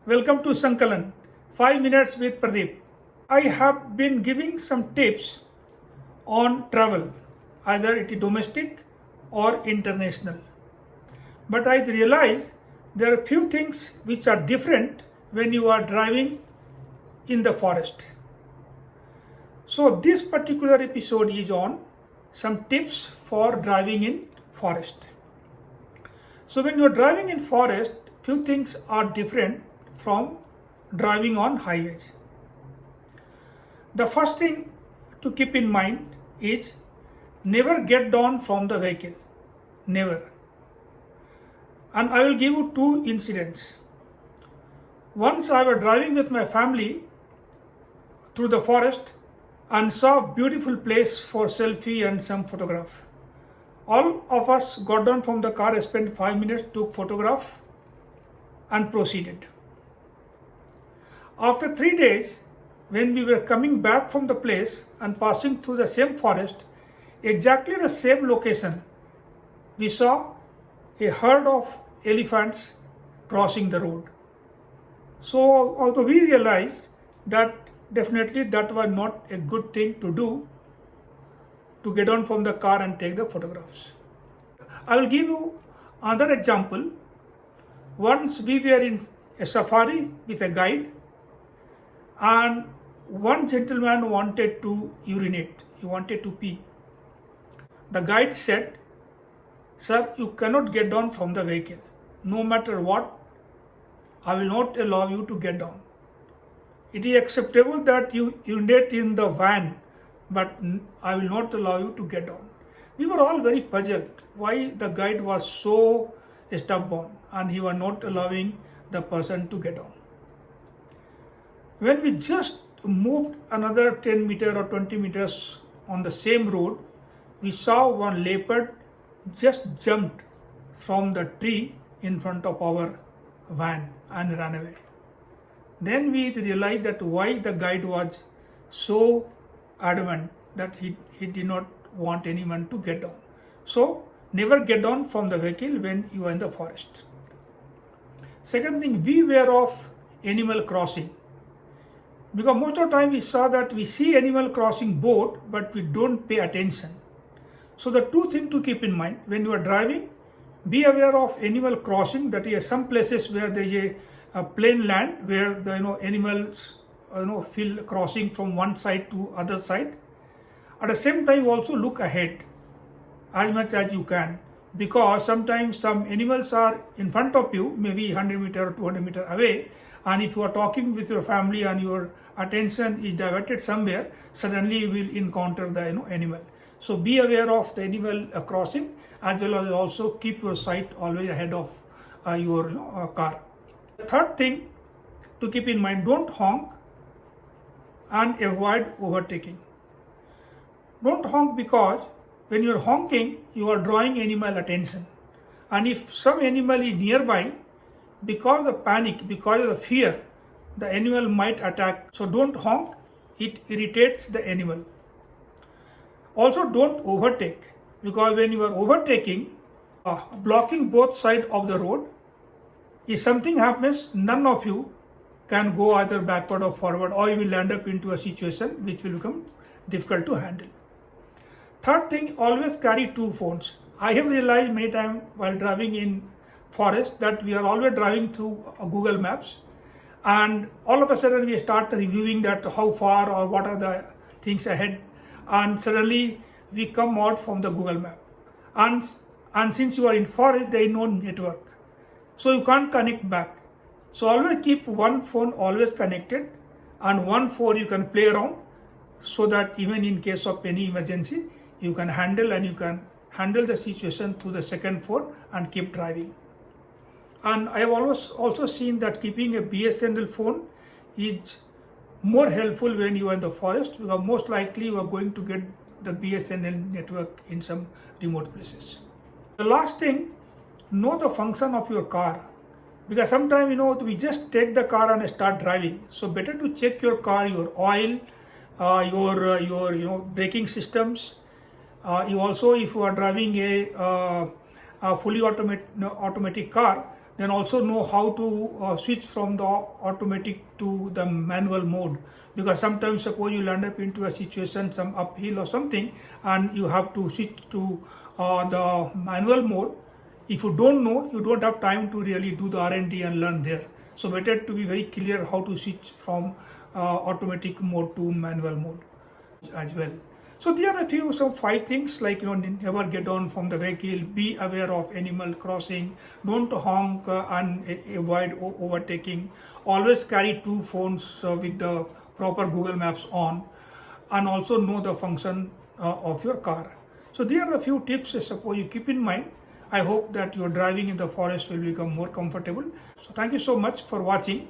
Welcome to Sankalan, 5 minutes with Pradip. I have been giving some tips on travel, either it is domestic or international. But I realize there are few things which are different when you are driving in the forest. So this particular episode is on some tips for driving in forest. So when you are driving in forest, few things are different from driving on highways. The first thing to keep in mind is never get down from the vehicle. Never. And I will give you two incidents. Once I was driving with my family through the forest and saw a beautiful place for selfie and some photograph. All of us got down from the car, spent 5 minutes, took photograph and proceeded. After 3 days, when we were coming back from the place and passing through the same forest, exactly the same location, we saw a herd of elephants crossing the road. So although we realized that definitely that was not a good thing to do, to get on from the car and take the photographs. I will give you another example. Once we were in a safari with a guide, and one gentleman wanted to urinate, he wanted to pee. The guide said, "Sir, you cannot get down from the vehicle. No matter what, I will not allow you to get down. It is acceptable that you urinate in the van, but I will not allow you to get down." We were all very puzzled why the guide was so stubborn and he was not allowing the person to get down. When we just moved another 10 meters or 20 meters on the same road, we saw one leopard just jumped from the tree in front of our van and ran away. Then we realized that why the guide was so adamant that he did not want anyone to get down. So never get down from the vehicle when you are in the forest. Second thing, beware of animal crossing. Because most of the time we saw that we see animal crossing boat, but we don't pay attention. So the two things to keep in mind when you are driving, be aware of animal crossing. That is some places where there is a plain land where the animals feel crossing from one side to other side. At the same time, also look ahead as much as you can, because sometimes some animals are in front of you, maybe 100 meters or 200 meters away, and if you are talking with your family and your attention is diverted somewhere, suddenly you will encounter the animal. So be aware of the animal crossing, as well as also keep your sight always ahead of your car. The third thing to keep in mind, don't honk and avoid overtaking. Don't honk because when you are honking, you are drawing animal attention. And if some animal is nearby, because of the panic, because of the fear, the animal might attack. So don't honk, it irritates the animal. Also don't overtake, because when you are overtaking, blocking both sides of the road, if something happens, none of you can go either backward or forward, or you will end up into a situation which will become difficult to handle. Third thing, always carry two phones. I have realized many times while driving in forest that we are always driving through Google Maps, and all of a sudden we start reviewing that how far or what are the things ahead, and suddenly we come out from the Google Map. And since you are in forest, there is no network, so you can't connect back. So always keep one phone always connected, and one phone you can play around, so that even in case of any emergency, you can handle the situation through the second phone and keep driving. And I have always also seen that keeping a BSNL phone is more helpful when you are in the forest, because most likely you are going to get the BSNL network in some remote places. The last thing, know the function of your car, because sometimes we just take the car and start driving. So better to check your car, your oil, your braking systems. You also, if you are driving a fully automatic car, then also know how to switch from the automatic to the manual mode, because sometimes suppose you land up into a situation, some uphill or something, and you have to switch to the manual mode. If you don't know, you don't have time to really do the R&D and learn there. So better to be very clear how to switch from automatic mode to manual mode as well. So there are a few, some 5 things like, never get down from the vehicle, be aware of animal crossing, don't honk and avoid overtaking, always carry 2 phones with the proper Google Maps on, and also know the function of your car. So there are a few tips suppose you keep in mind. I hope that your driving in the forest will become more comfortable. So thank you so much for watching.